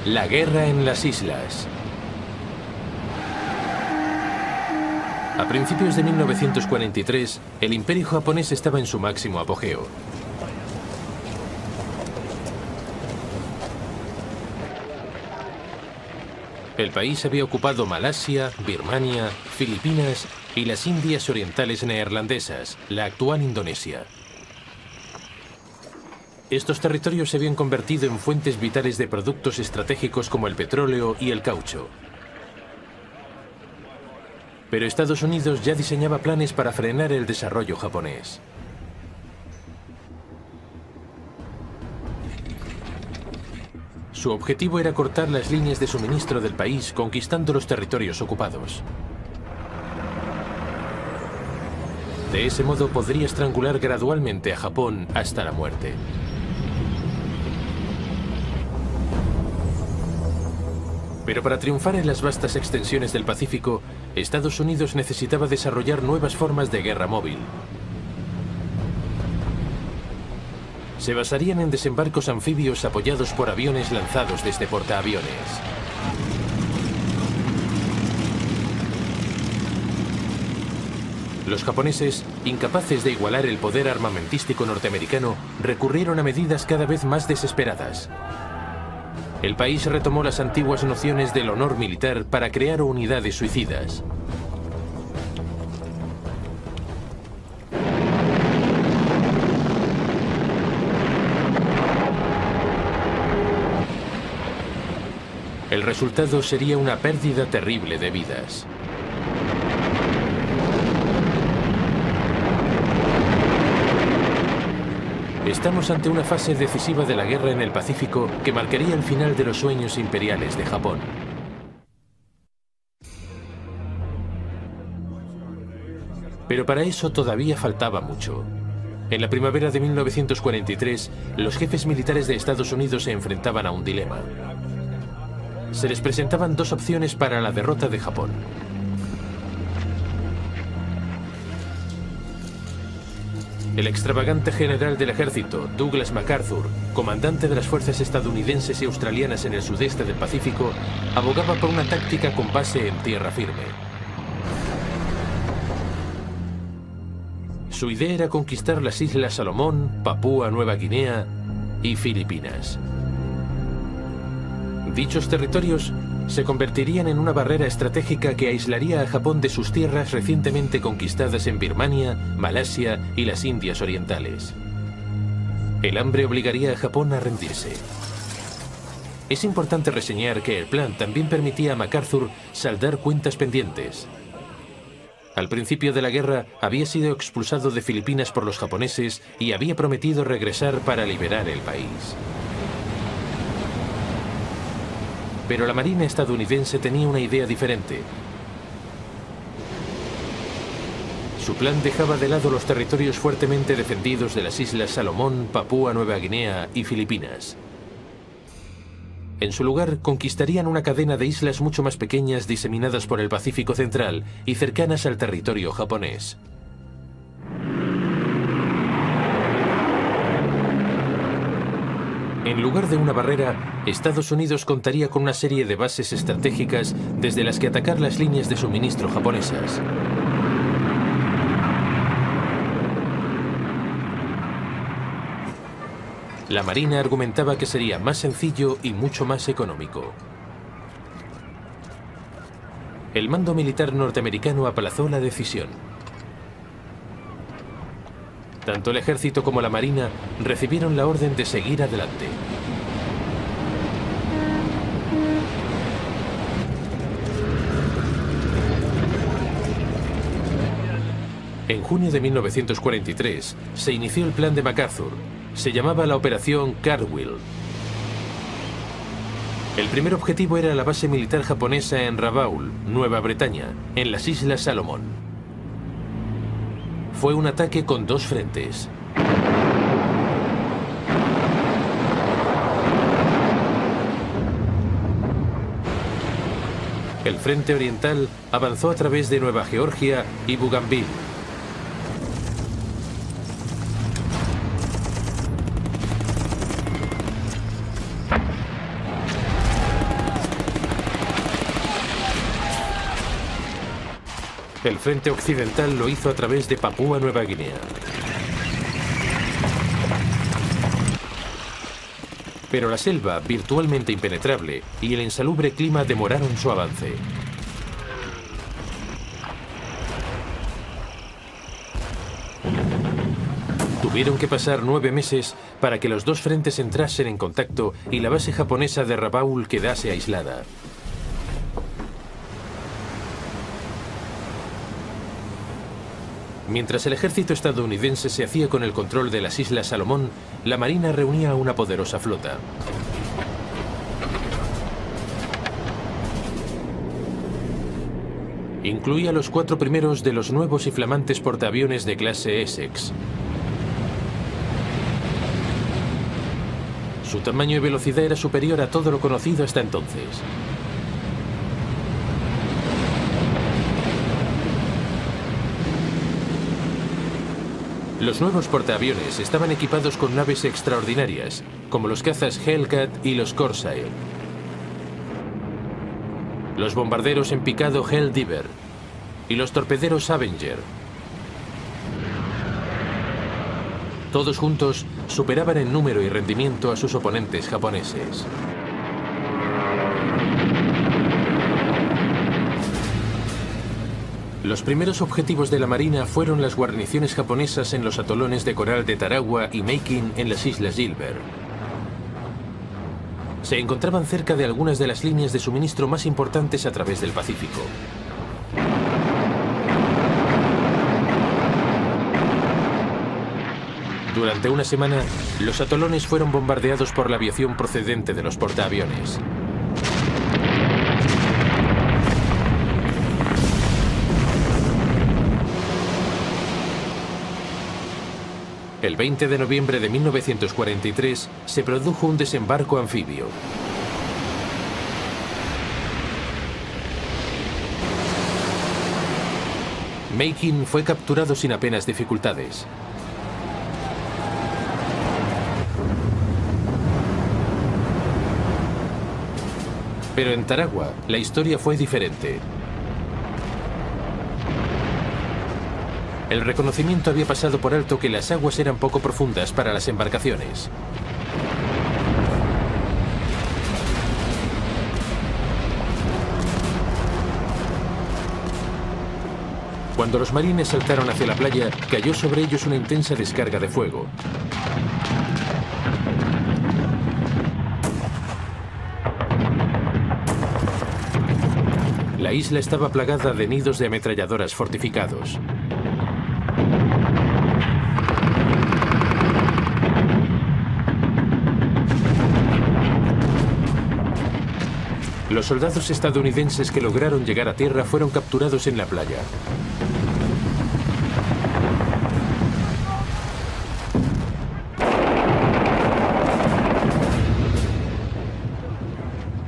La guerra en las islas. A principios de 1943, el imperio japonés estaba en su máximo apogeo. El país había ocupado Malasia, Birmania, Filipinas y las Indias Orientales Neerlandesas, la actual Indonesia. Estos territorios se habían convertido en fuentes vitales de productos estratégicos como el petróleo y el caucho. Pero Estados Unidos ya diseñaba planes para frenar el desarrollo japonés. Su objetivo era cortar las líneas de suministro del país, conquistando los territorios ocupados. De ese modo podría estrangular gradualmente a Japón hasta la muerte. Pero para triunfar en las vastas extensiones del Pacífico, Estados Unidos necesitaba desarrollar nuevas formas de guerra móvil. Se basarían en desembarcos anfibios apoyados por aviones lanzados desde portaaviones. Los japoneses, incapaces de igualar el poder armamentístico norteamericano, recurrieron a medidas cada vez más desesperadas. El país retomó las antiguas nociones del honor militar para crear unidades suicidas. El resultado sería una pérdida terrible de vidas. Estamos ante una fase decisiva de la guerra en el Pacífico que marcaría el final de los sueños imperiales de Japón. Pero para eso todavía faltaba mucho. En la primavera de 1943, los jefes militares de Estados Unidos se enfrentaban a un dilema. Se les presentaban dos opciones para la derrota de Japón. El extravagante general del ejército, Douglas MacArthur, comandante de las fuerzas estadounidenses y australianas en el sudeste del Pacífico, abogaba por una táctica con base en tierra firme. Su idea era conquistar las Islas Salomón, Papúa Nueva Guinea y Filipinas. Dichos territorios se convertirían en una barrera estratégica que aislaría a Japón de sus tierras recientemente conquistadas en Birmania, Malasia y las Indias Orientales. El hambre obligaría a Japón a rendirse. Es importante reseñar que el plan también permitía a MacArthur saldar cuentas pendientes. Al principio de la guerra había sido expulsado de Filipinas por los japoneses y había prometido regresar para liberar el país. Pero la Marina estadounidense tenía una idea diferente. Su plan dejaba de lado los territorios fuertemente defendidos de las Islas Salomón, Papúa Nueva Guinea y Filipinas. En su lugar, conquistarían una cadena de islas mucho más pequeñas diseminadas por el Pacífico Central y cercanas al territorio japonés. En lugar de una barrera, Estados Unidos contaría con una serie de bases estratégicas desde las que atacar las líneas de suministro japonesas. La Marina argumentaba que sería más sencillo y mucho más económico. El mando militar norteamericano aplazó la decisión. Tanto el ejército como la marina recibieron la orden de seguir adelante. En junio de 1943 se inició el plan de MacArthur. Se llamaba la Operación Cartwheel. El primer objetivo era la base militar japonesa en Rabaul, Nueva Bretaña, en las Islas Salomón. Fue un ataque con dos frentes. El frente oriental avanzó a través de Nueva Georgia y Bougainville. El frente occidental lo hizo a través de Papúa Nueva Guinea. Pero la selva, virtualmente impenetrable, y el insalubre clima demoraron su avance. Tuvieron que pasar 9 meses para que los dos frentes entrasen en contacto y la base japonesa de Rabaul quedase aislada. Mientras el ejército estadounidense se hacía con el control de las Islas Salomón, la Marina reunía una poderosa flota. Incluía los 4 primeros de los nuevos y flamantes portaaviones de clase Essex. Su tamaño y velocidad era superior a todo lo conocido hasta entonces. Los nuevos portaaviones estaban equipados con naves extraordinarias, como los cazas Hellcat y los Corsair. Los bombarderos en picado Helldiver y los torpederos Avenger. Todos juntos superaban en número y rendimiento a sus oponentes japoneses. Los primeros objetivos de la Marina fueron las guarniciones japonesas en los atolones de coral de Tarawa y Makin en las Islas Gilbert. Se encontraban cerca de algunas de las líneas de suministro más importantes a través del Pacífico. Durante una semana, los atolones fueron bombardeados por la aviación procedente de los portaaviones. El 20 de noviembre de 1943 se produjo un desembarco anfibio. Makin fue capturado sin apenas dificultades. Pero en Tarawa, la historia fue diferente. El reconocimiento había pasado por alto que las aguas eran poco profundas para las embarcaciones. Cuando los marines saltaron hacia la playa, cayó sobre ellos una intensa descarga de fuego. La isla estaba plagada de nidos de ametralladoras fortificados. Los soldados estadounidenses que lograron llegar a tierra fueron capturados en la playa.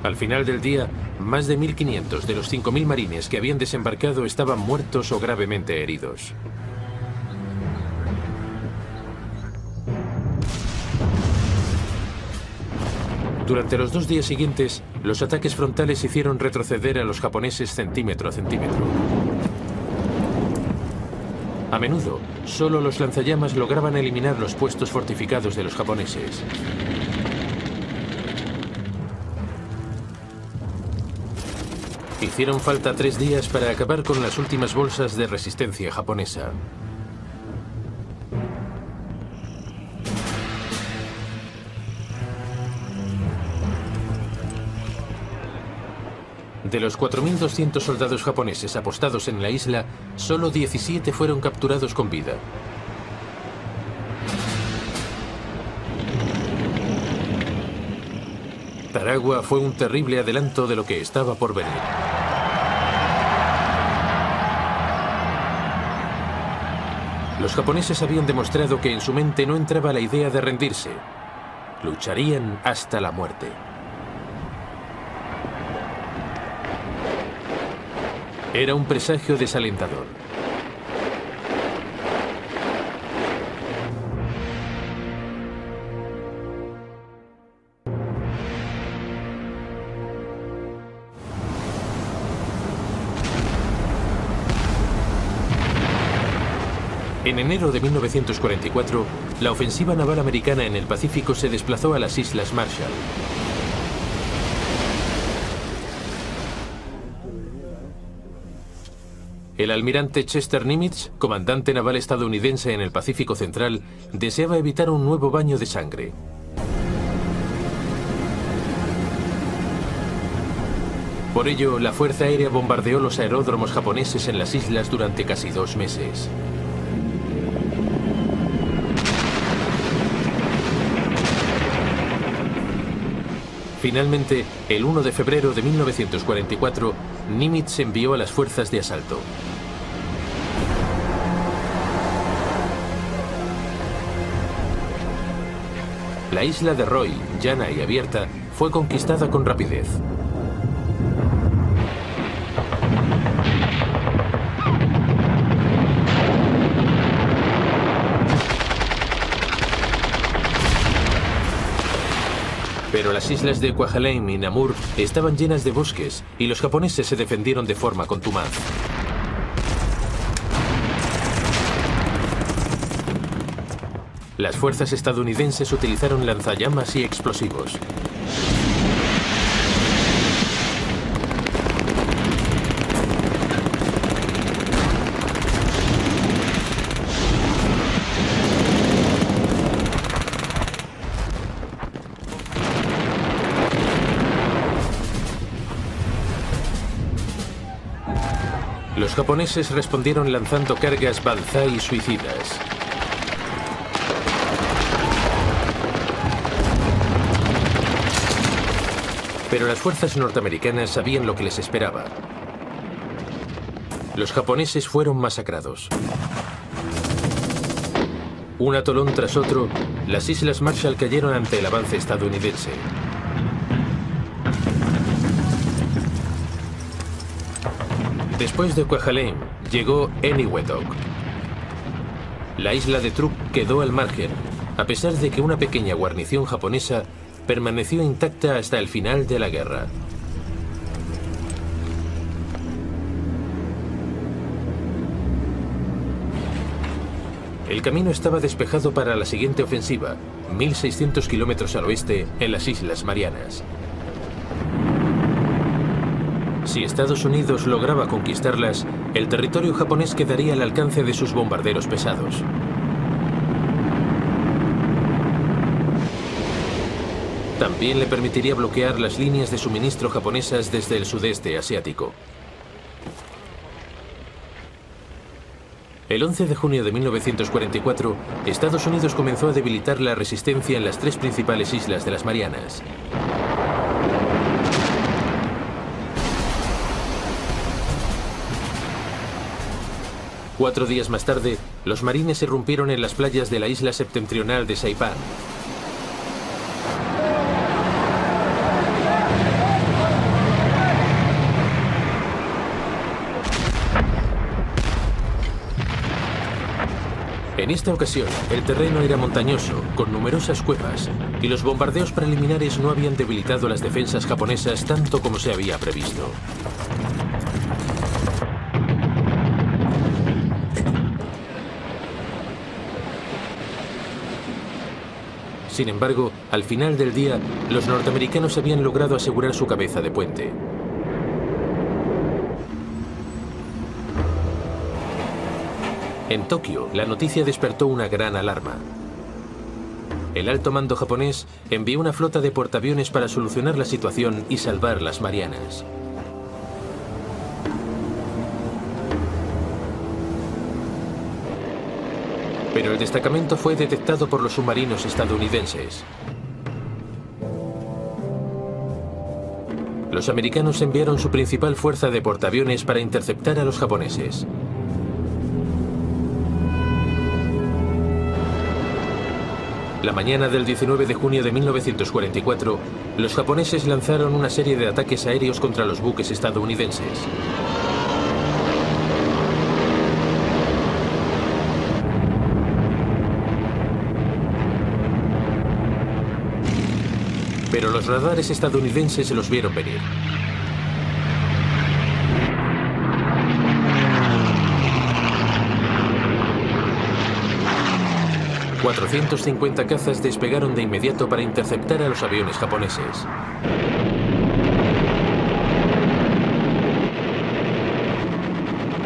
Al final del día, más de 1.500 de los 5.000 marines que habían desembarcado estaban muertos o gravemente heridos. Durante los 2 días siguientes, los ataques frontales hicieron retroceder a los japoneses centímetro a centímetro. A menudo, solo los lanzallamas lograban eliminar los puestos fortificados de los japoneses. Hicieron falta 3 días para acabar con las últimas bolsas de resistencia japonesa. De los 4.200 soldados japoneses apostados en la isla, solo 17 fueron capturados con vida. Tarawa fue un terrible adelanto de lo que estaba por venir. Los japoneses habían demostrado que en su mente no entraba la idea de rendirse. Lucharían hasta la muerte. Era un presagio desalentador. En enero de 1944, la ofensiva naval americana en el Pacífico se desplazó a las Islas Marshall. El almirante Chester Nimitz, comandante naval estadounidense en el Pacífico Central, deseaba evitar un nuevo baño de sangre. Por ello, la Fuerza Aérea bombardeó los aeródromos japoneses en las islas durante casi 2 meses. Finalmente, el 1 de febrero de 1944, Nimitz envió a las fuerzas de asalto. La isla de Roy, llana y abierta, fue conquistada con rapidez. Pero las islas de Kwajalein y Namur estaban llenas de bosques y los japoneses se defendieron de forma contumaz. Las fuerzas estadounidenses utilizaron lanzallamas y explosivos. Los japoneses respondieron lanzando cargas banzai suicidas. Pero las fuerzas norteamericanas sabían lo que les esperaba. Los japoneses fueron masacrados. Un atolón tras otro, las Islas Marshall cayeron ante el avance estadounidense. Después de Kwajalein, llegó Eniwetok. La isla de Truk quedó al margen, a pesar de que una pequeña guarnición japonesa permaneció intacta hasta el final de la guerra. El camino estaba despejado para la siguiente ofensiva, 1.600 kilómetros al oeste, en las Islas Marianas. Si Estados Unidos lograba conquistarlas, el territorio japonés quedaría al alcance de sus bombarderos pesados. También le permitiría bloquear las líneas de suministro japonesas desde el sudeste asiático. El 11 de junio de 1944, Estados Unidos comenzó a debilitar la resistencia en las 3 principales islas de las Marianas. Cuatro días más tarde, los marines irrumpieron en las playas de la isla septentrional de Saipán. En esta ocasión, el terreno era montañoso, con numerosas cuevas, y los bombardeos preliminares no habían debilitado las defensas japonesas tanto como se había previsto. Sin embargo, al final del día, los norteamericanos habían logrado asegurar su cabeza de puente. En Tokio, la noticia despertó una gran alarma. El alto mando japonés envió una flota de portaaviones para solucionar la situación y salvar las Marianas. Pero el destacamento fue detectado por los submarinos estadounidenses. Los americanos enviaron su principal fuerza de portaaviones para interceptar a los japoneses. La mañana del 19 de junio de 1944, los japoneses lanzaron una serie de ataques aéreos contra los buques estadounidenses. Pero los radares estadounidenses los vieron venir. 450 cazas despegaron de inmediato para interceptar a los aviones japoneses.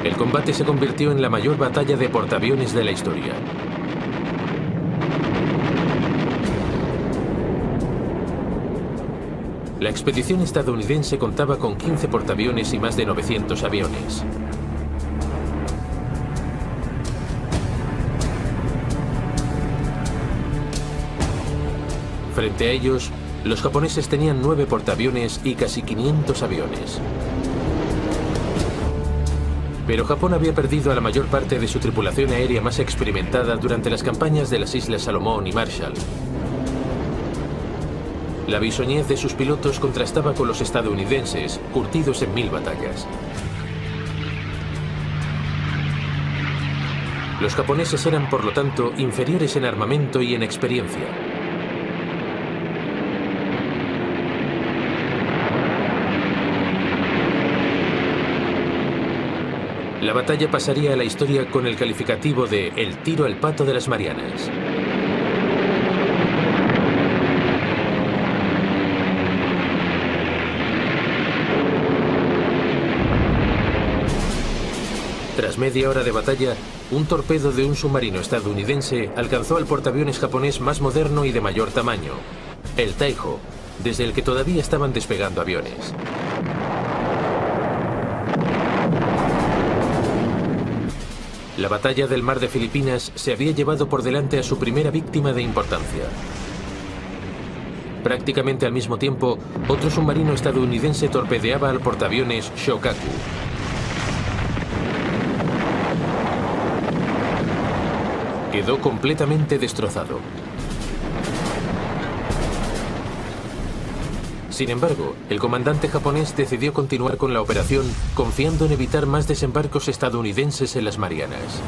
El combate se convirtió en la mayor batalla de portaaviones de la historia. La expedición estadounidense contaba con 15 portaaviones y más de 900 aviones. Frente a ellos, los japoneses tenían 9 portaaviones y casi 500 aviones. Pero Japón había perdido a la mayor parte de su tripulación aérea más experimentada durante las campañas de las Islas Salomón y Marshall. La bisoñez de sus pilotos contrastaba con los estadounidenses, curtidos en 1000 batallas. Los japoneses eran, por lo tanto, inferiores en armamento y en experiencia. La batalla pasaría a la historia con el calificativo de el tiro al pato de las Marianas. Tras media hora de batalla, un torpedo de un submarino estadounidense alcanzó al portaaviones japonés más moderno y de mayor tamaño, el Taiho, desde el que todavía estaban despegando aviones. La batalla del Mar de Filipinas se había llevado por delante a su primera víctima de importancia. Prácticamente al mismo tiempo, otro submarino estadounidense torpedeaba al portaaviones Shokaku. Quedó completamente destrozado. Sin embargo, el comandante japonés decidió continuar con la operación, confiando en evitar más desembarcos estadounidenses en las Marianas.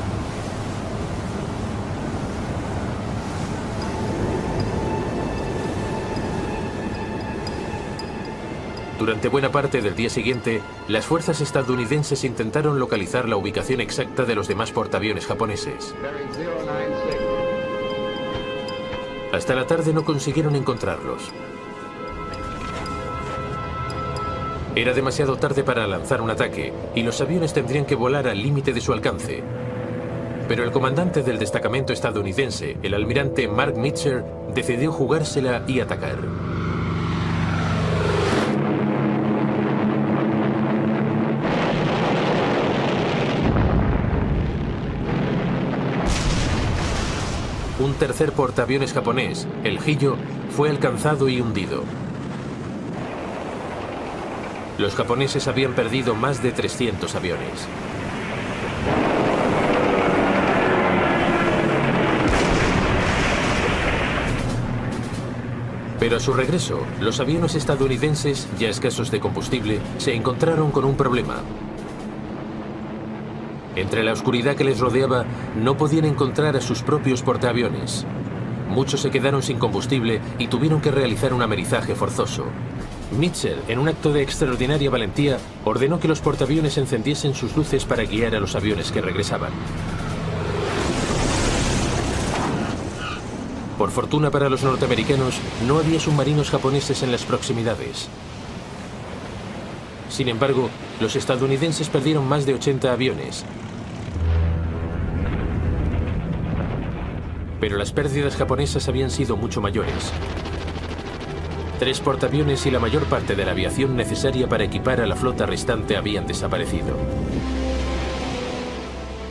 Durante buena parte del día siguiente, las fuerzas estadounidenses intentaron localizar la ubicación exacta de los demás portaaviones japoneses. Hasta la tarde no consiguieron encontrarlos. Era demasiado tarde para lanzar un ataque, y los aviones tendrían que volar al límite de su alcance. Pero el comandante del destacamento estadounidense, el almirante Mark Mitchell, decidió jugársela y atacar. Un tercer portaaviones japonés, el Hiyo, fue alcanzado y hundido. Los japoneses habían perdido más de 300 aviones. Pero a su regreso, los aviones estadounidenses, ya escasos de combustible, se encontraron con un problema. Entre la oscuridad que les rodeaba, no podían encontrar a sus propios portaaviones. Muchos se quedaron sin combustible y tuvieron que realizar un amerizaje forzoso. Mitchell, en un acto de extraordinaria valentía, ordenó que los portaaviones encendiesen sus luces para guiar a los aviones que regresaban. Por fortuna para los norteamericanos, no había submarinos japoneses en las proximidades. Sin embargo, los estadounidenses perdieron más de 80 aviones. Pero las pérdidas japonesas habían sido mucho mayores. 3 portaaviones y la mayor parte de la aviación necesaria para equipar a la flota restante habían desaparecido.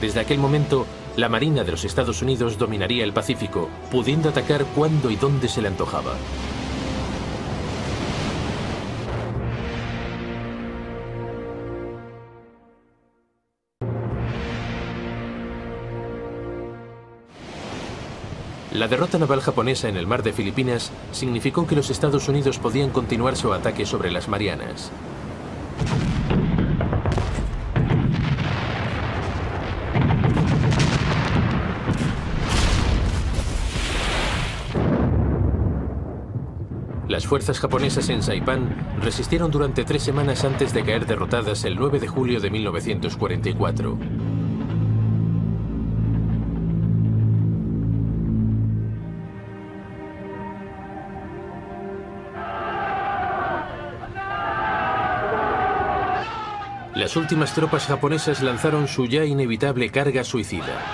Desde aquel momento, la Marina de los Estados Unidos dominaría el Pacífico, pudiendo atacar cuando y dónde se le antojaba. La derrota naval japonesa en el Mar de Filipinas significó que los Estados Unidos podían continuar su ataque sobre las Marianas. Las fuerzas japonesas en Saipán resistieron durante 3 semanas antes de caer derrotadas el 9 de julio de 1944. Las últimas tropas japonesas lanzaron su ya inevitable carga suicida.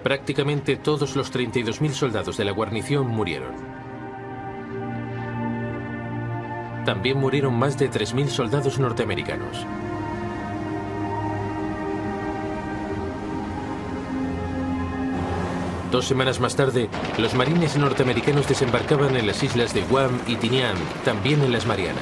Prácticamente todos los 32.000 soldados de la guarnición murieron. También murieron más de 3.000 soldados norteamericanos. Dos semanas más tarde, los marines norteamericanos desembarcaban en las islas de Guam y Tinian, también en las Marianas.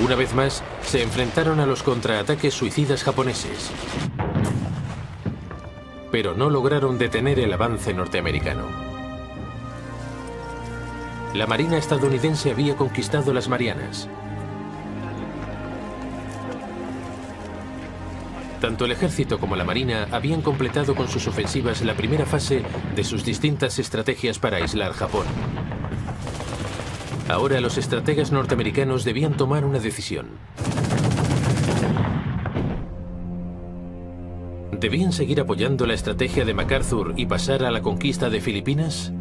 Una vez más, se enfrentaron a los contraataques suicidas japoneses, pero no lograron detener el avance norteamericano. La Marina estadounidense había conquistado las Marianas. Tanto el ejército como la Marina habían completado con sus ofensivas la primera fase de sus distintas estrategias para aislar Japón. Ahora los estrategas norteamericanos debían tomar una decisión. ¿Debían seguir apoyando la estrategia de MacArthur y pasar a la conquista de Filipinas?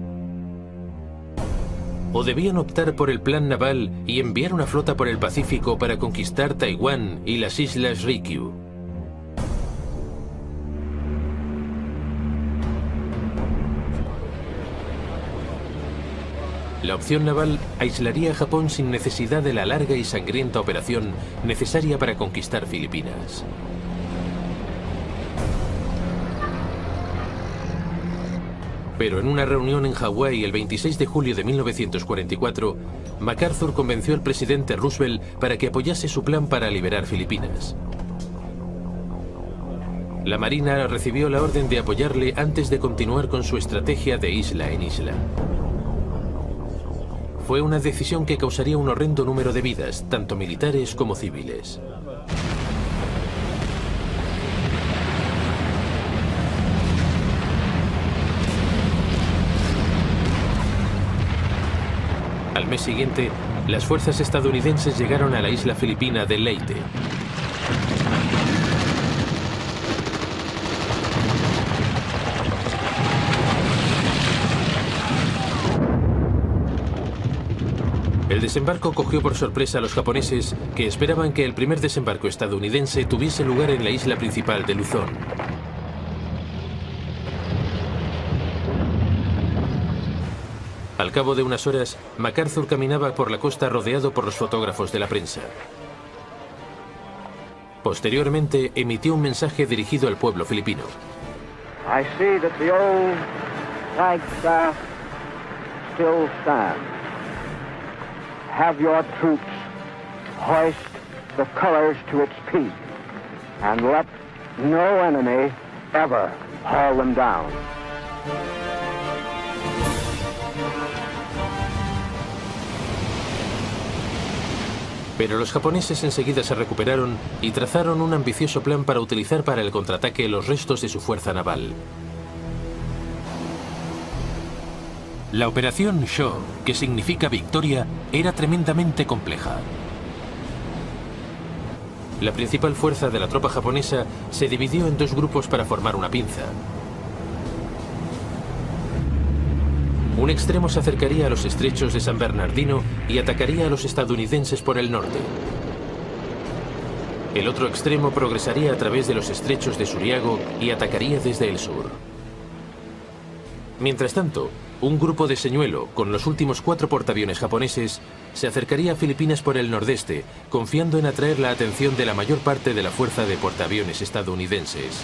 ¿O debían optar por el plan naval y enviar una flota por el Pacífico para conquistar Taiwán y las islas Ryukyu? La opción naval aislaría a Japón sin necesidad de la larga y sangrienta operación necesaria para conquistar Filipinas. Pero en una reunión en Hawái el 26 de julio de 1944, MacArthur convenció al presidente Roosevelt para que apoyase su plan para liberar Filipinas. La Marina recibió la orden de apoyarle antes de continuar con su estrategia de isla en isla. Fue una decisión que causaría un horrendo número de vidas, tanto militares como civiles. Al mes siguiente, las fuerzas estadounidenses llegaron a la isla filipina de Leyte. El desembarco cogió por sorpresa a los japoneses, que esperaban que el primer desembarco estadounidense tuviese lugar en la isla principal de Luzón. Al cabo de unas horas, MacArthur caminaba por la costa rodeado por los fotógrafos de la prensa. Posteriormente, emitió un mensaje dirigido al pueblo filipino. I see that the old flagstaff still stands. Have your troops hoist the colors to its peak, and let no enemy ever haul them down. Pero los japoneses enseguida se recuperaron y trazaron un ambicioso plan para utilizar para el contraataque los restos de su fuerza naval. La operación Sho, que significa victoria, era tremendamente compleja. La principal fuerza de la tropa japonesa se dividió en dos grupos para formar una pinza. Un extremo se acercaría a los estrechos de San Bernardino y atacaría a los estadounidenses por el norte. El otro extremo progresaría a través de los estrechos de Suriago y atacaría desde el sur. Mientras tanto, un grupo de señuelo, con los últimos 4 portaaviones japoneses, se acercaría a Filipinas por el nordeste, confiando en atraer la atención de la mayor parte de la fuerza de portaaviones estadounidenses.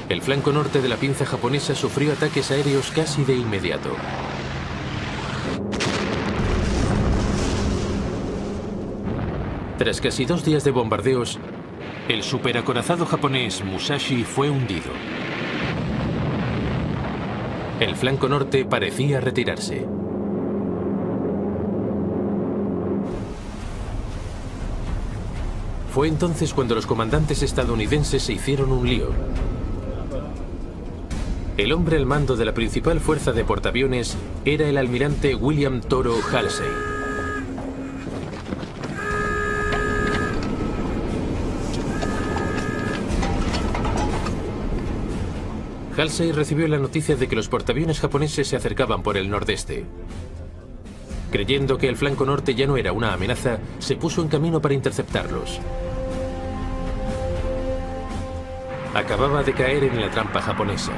El flanco norte de la pinza japonesa sufrió ataques aéreos casi de inmediato. Tras casi 2 días de bombardeos, el superacorazado japonés Musashi fue hundido. El flanco norte parecía retirarse. Fue entonces cuando los comandantes estadounidenses se hicieron un lío. El hombre al mando de la principal fuerza de portaaviones era el almirante William Toro Halsey. Halsey recibió la noticia de que los portaaviones japoneses se acercaban por el nordeste. Creyendo que el flanco norte ya no era una amenaza, se puso en camino para interceptarlos. Acababa de caer en la trampa japonesa.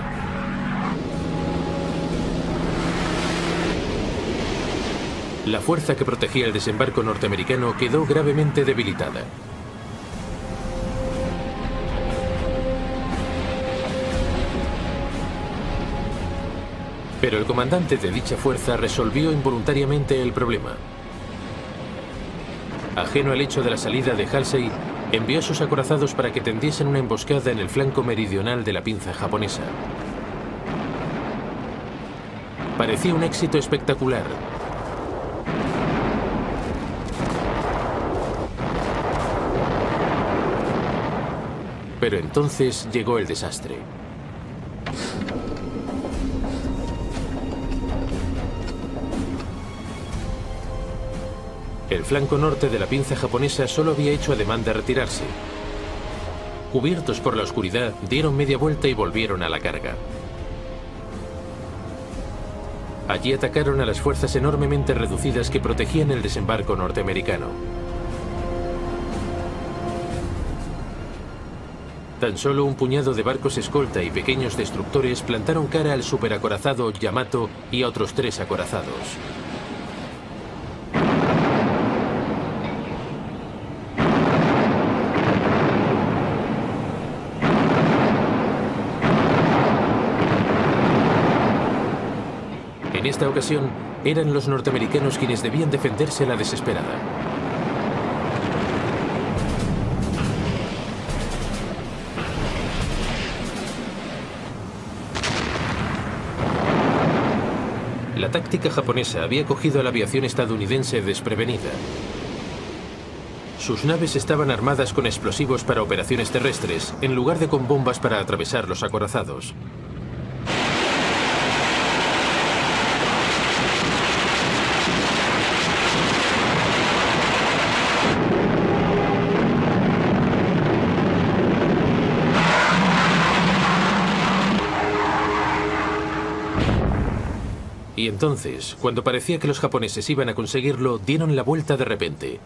La fuerza que protegía el desembarco norteamericano quedó gravemente debilitada. Pero el comandante de dicha fuerza resolvió involuntariamente el problema. Ajeno al hecho de la salida de Halsey, envió a sus acorazados para que tendiesen una emboscada en el flanco meridional de la pinza japonesa. Parecía un éxito espectacular. Pero entonces llegó el desastre. El flanco norte de la pinza japonesa solo había hecho ademán de retirarse. Cubiertos por la oscuridad, dieron media vuelta y volvieron a la carga. Allí atacaron a las fuerzas enormemente reducidas que protegían el desembarco norteamericano. Tan solo un puñado de barcos escolta y pequeños destructores plantaron cara al superacorazado Yamato y a otros 3 acorazados. En esta ocasión, eran los norteamericanos quienes debían defenderse a la desesperada. La táctica japonesa había cogido a la aviación estadounidense desprevenida. Sus naves estaban armadas con explosivos para operaciones terrestres, en lugar de con bombas para atravesar los acorazados. Y entonces, cuando parecía que los japoneses iban a conseguirlo, dieron la vuelta de repente.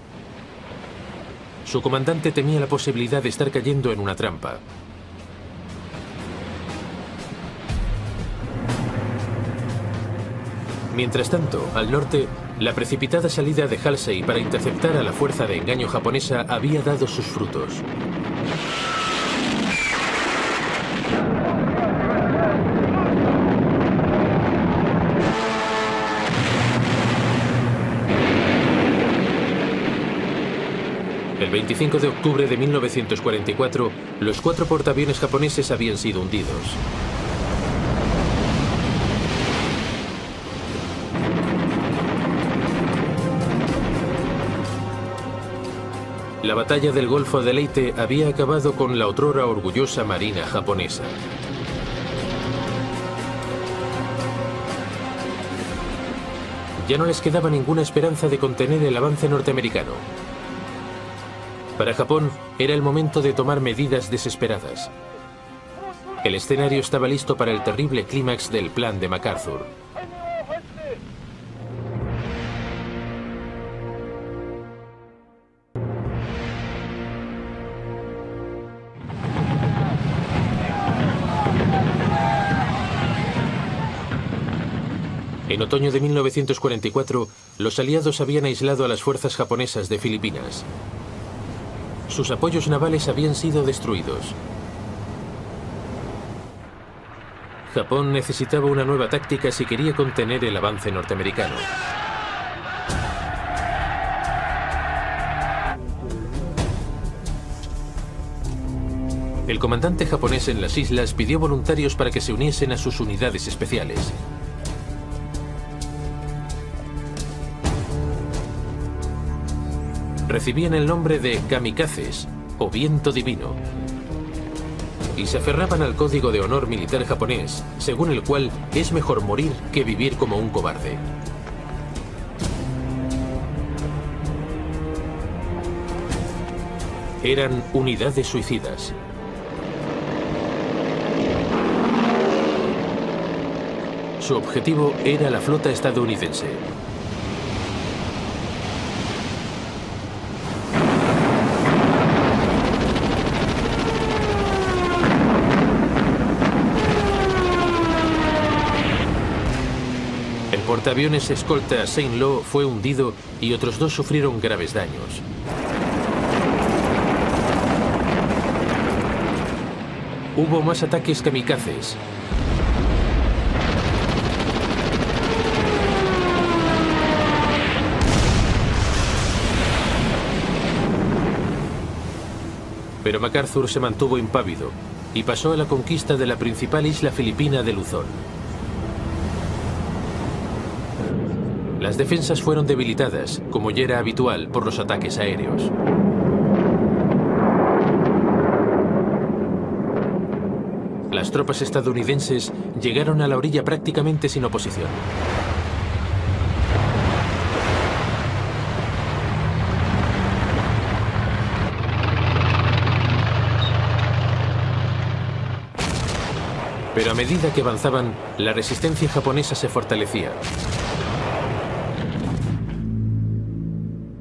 Su comandante temía la posibilidad de estar cayendo en una trampa. Mientras tanto, al norte, la precipitada salida de Halsey para interceptar a la fuerza de engaño japonesa había dado sus frutos. El 25 de octubre de 1944, los 4 portaaviones japoneses habían sido hundidos. La batalla del Golfo de Leyte había acabado con la otrora orgullosa marina japonesa. Ya no les quedaba ninguna esperanza de contener el avance norteamericano. Para Japón, era el momento de tomar medidas desesperadas. El escenario estaba listo para el terrible clímax del plan de MacArthur. En otoño de 1944, los aliados habían aislado a las fuerzas japonesas de Filipinas. Sus apoyos navales habían sido destruidos. Japón necesitaba una nueva táctica si quería contener el avance norteamericano. El comandante japonés en las islas pidió voluntarios para que se uniesen a sus unidades especiales. Recibían el nombre de kamikazes, o viento divino, y se aferraban al código de honor militar japonés, según el cual es mejor morir que vivir como un cobarde. Eran unidades suicidas. Su objetivo era la flota estadounidense. El portaaviones escolta Saint Lo fue hundido y otros 2 sufrieron graves daños. Hubo más ataques kamikazes. Pero MacArthur se mantuvo impávido y pasó a la conquista de la principal isla filipina de Luzón. Las defensas fueron debilitadas, como ya era habitual, por los ataques aéreos. Las tropas estadounidenses llegaron a la orilla prácticamente sin oposición. Pero a medida que avanzaban, la resistencia japonesa se fortalecía.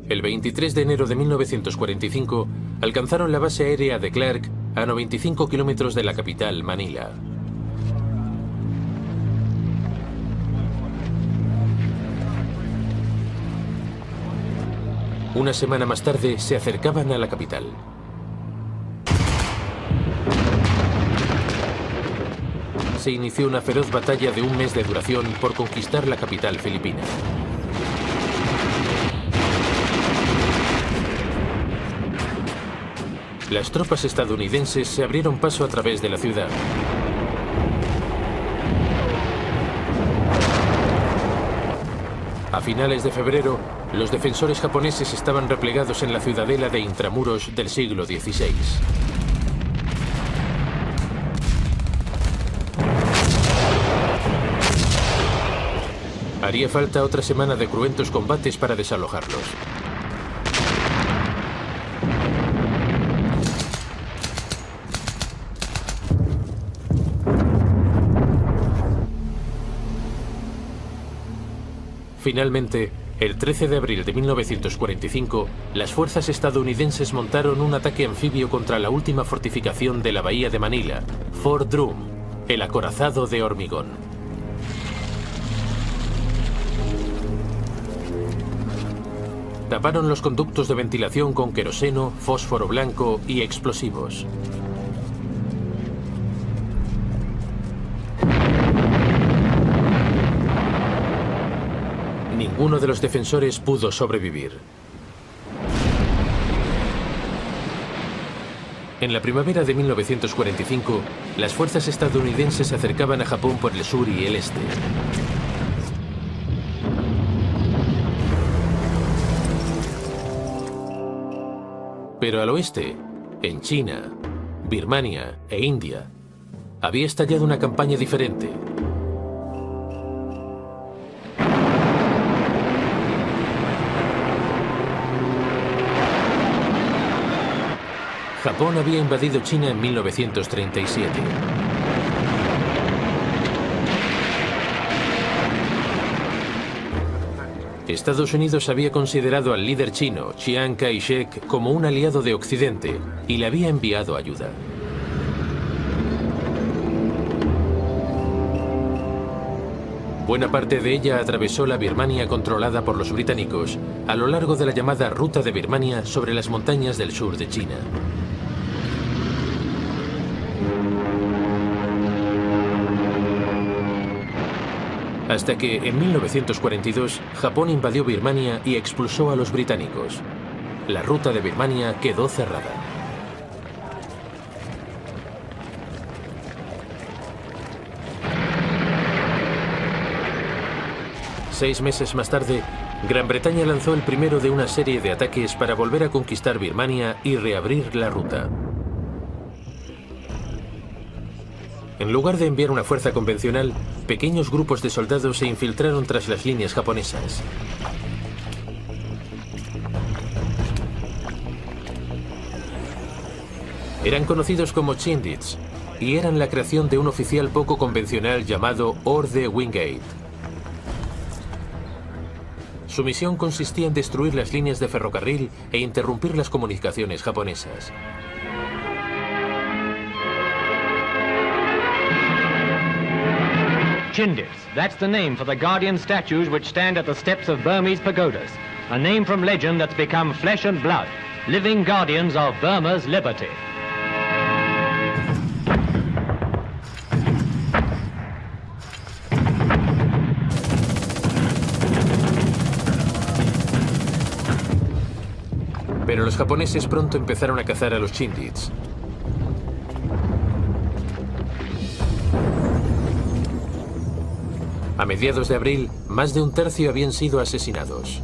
El 23 de enero de 1945 alcanzaron la base aérea de Clark a 95 kilómetros de la capital, Manila. Una semana más tarde se acercaban a la capital. Se inició una feroz batalla de 1 mes de duración por conquistar la capital filipina. Las tropas estadounidenses se abrieron paso a través de la ciudad. A finales de febrero, los defensores japoneses estaban replegados en la ciudadela de intramuros del siglo XVI. Haría falta otra semana de cruentos combates para desalojarlos. Finalmente, el 13 de abril de 1945, las fuerzas estadounidenses montaron un ataque anfibio contra la última fortificación de la bahía de Manila, Fort Drum, el acorazado de hormigón. Taparon los conductos de ventilación con queroseno, fósforo blanco y explosivos. Ninguno de los defensores pudo sobrevivir. En la primavera de 1945, las fuerzas estadounidenses se acercaban a Japón por el sur y el este. Pero al oeste, en China, Birmania e India, había estallado una campaña diferente. Japón había invadido China en 1937. Estados Unidos había considerado al líder chino, Chiang Kai-shek, como un aliado de Occidente y le había enviado ayuda. Buena parte de ella atravesó la Birmania controlada por los británicos a lo largo de la llamada Ruta de Birmania sobre las montañas del sur de China. Hasta que, en 1942, Japón invadió Birmania y expulsó a los británicos. La ruta de Birmania quedó cerrada. Seis meses más tarde, Gran Bretaña lanzó el primero de una serie de ataques para volver a conquistar Birmania y reabrir la ruta. En lugar de enviar una fuerza convencional, pequeños grupos de soldados se infiltraron tras las líneas japonesas. Eran conocidos como Chindits y eran la creación de un oficial poco convencional llamado Orde Wingate. Su misión consistía en destruir las líneas de ferrocarril e interrumpir las comunicaciones japonesas. Chindits, that's the name for the guardian statues which stand at the steps of Burmese pagodas. A name from legend that's become flesh and blood, living guardians of Burma's liberty. Pero los japoneses pronto empezaron a cazar a los Chindits. A mediados de abril, más de un tercio habían sido asesinados.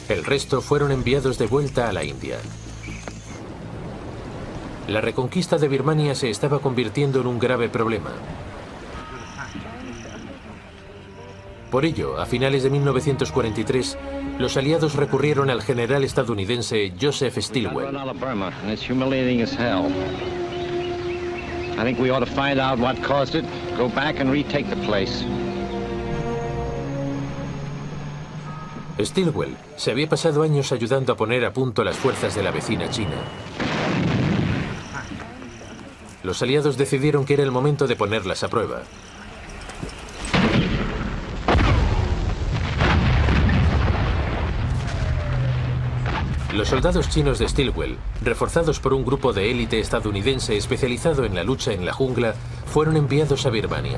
El resto fueron enviados de vuelta a la India. La reconquista de Birmania se estaba convirtiendo en un grave problema. Por ello, a finales de 1943, los aliados recurrieron al general estadounidense Joseph Stilwell. Stilwell se había pasado años ayudando a poner a punto las fuerzas de la vecina China. Los aliados decidieron que era el momento de ponerlas a prueba. Los soldados chinos de Stilwell, reforzados por un grupo de élite estadounidense especializado en la lucha en la jungla, fueron enviados a Birmania.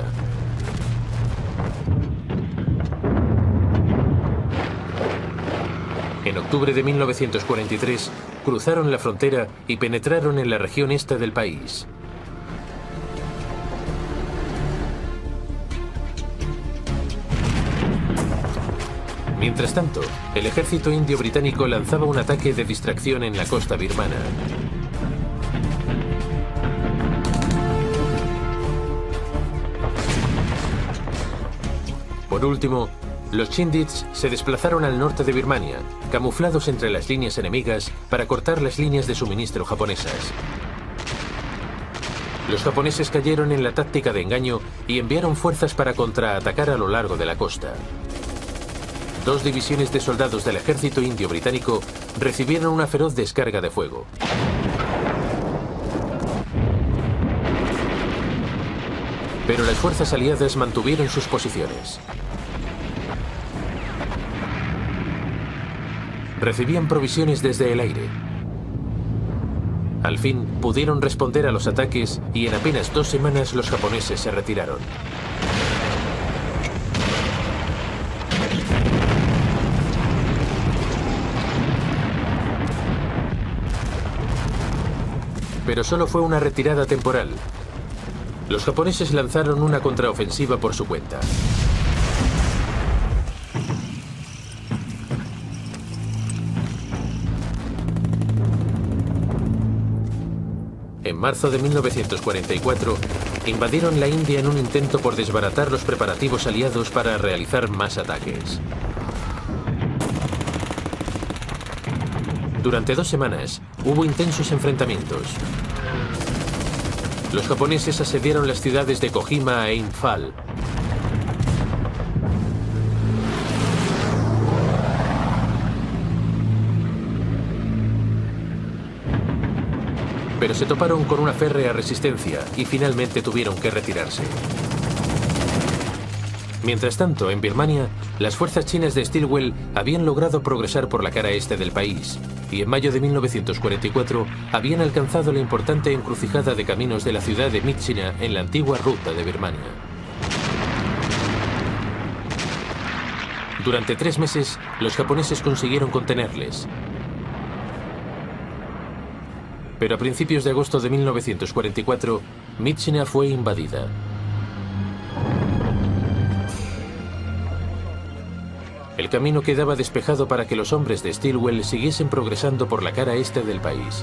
En octubre de 1943, cruzaron la frontera y penetraron en la región este del país. Mientras tanto, el ejército indio británico lanzaba un ataque de distracción en la costa birmana. Por último, los Chindits se desplazaron al norte de Birmania, camuflados entre las líneas enemigas para cortar las líneas de suministro japonesas. Los japoneses cayeron en la táctica de engaño y enviaron fuerzas para contraatacar a lo largo de la costa. 2 divisiones de soldados del ejército indio británico recibieron una feroz descarga de fuego. Pero las fuerzas aliadas mantuvieron sus posiciones. Recibían provisiones desde el aire. Al fin pudieron responder a los ataques y en apenas 2 semanas los japoneses se retiraron. Pero solo fue una retirada temporal. Los japoneses lanzaron una contraofensiva por su cuenta. En marzo de 1944, invadieron la India en un intento por desbaratar los preparativos aliados para realizar más ataques. Durante 2 semanas, hubo intensos enfrentamientos. Los japoneses asediaron las ciudades de Kohima e Imphal. Pero se toparon con una férrea resistencia y finalmente tuvieron que retirarse. Mientras tanto, en Birmania, las fuerzas chinas de Stilwell habían logrado progresar por la cara este del país y en mayo de 1944 habían alcanzado la importante encrucijada de caminos de la ciudad de Myitkyina en la antigua ruta de Birmania. Durante 3 meses, los japoneses consiguieron contenerles. Pero a principios de agosto de 1944, Myitkyina fue invadida. El camino quedaba despejado para que los hombres de Stilwell siguiesen progresando por la cara este del país.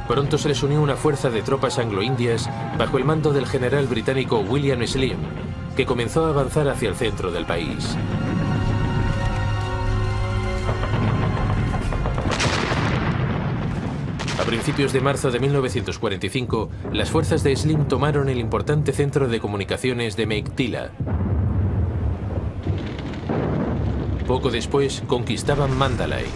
Pronto se les unió una fuerza de tropas anglo-indias bajo el mando del general británico William Slim, que comenzó a avanzar hacia el centro del país. principios de marzo de 1945, las fuerzas de Slim tomaron el importante centro de comunicaciones de Meiktila. Poco después, conquistaban Mandalay.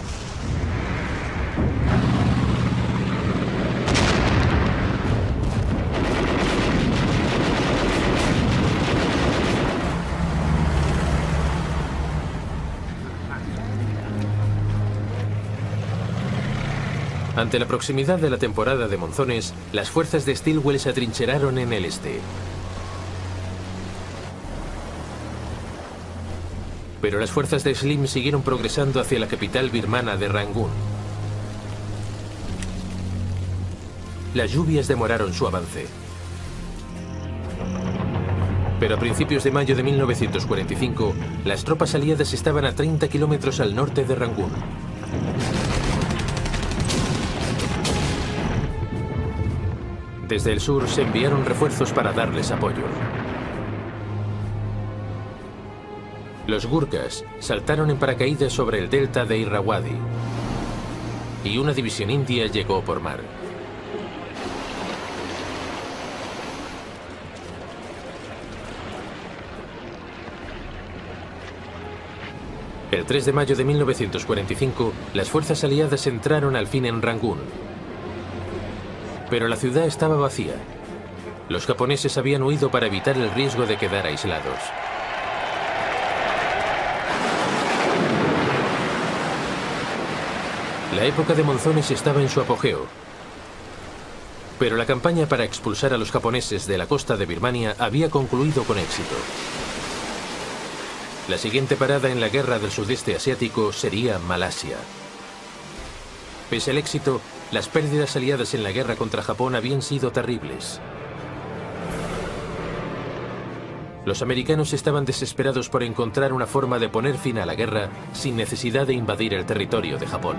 Ante la proximidad de la temporada de monzones, las fuerzas de Stilwell se atrincheraron en el este. Pero las fuerzas de Slim siguieron progresando hacia la capital birmana de Rangún. Las lluvias demoraron su avance. Pero a principios de mayo de 1945, las tropas aliadas estaban a 30 kilómetros al norte de Rangún. Desde el sur se enviaron refuerzos para darles apoyo. Los Gurkhas saltaron en paracaídas sobre el delta de Irrawaddy y una división india llegó por mar. El 3 de mayo de 1945, las fuerzas aliadas entraron al fin en Rangún. Pero la ciudad estaba vacía. Los japoneses habían huido para evitar el riesgo de quedar aislados. La época de monzones estaba en su apogeo. Pero la campaña para expulsar a los japoneses de la costa de Birmania había concluido con éxito. La siguiente parada en la guerra del sudeste asiático sería Malasia. Pese al éxito, las pérdidas aliadas en la guerra contra Japón habían sido terribles. Los americanos estaban desesperados por encontrar una forma de poner fin a la guerra sin necesidad de invadir el territorio de Japón.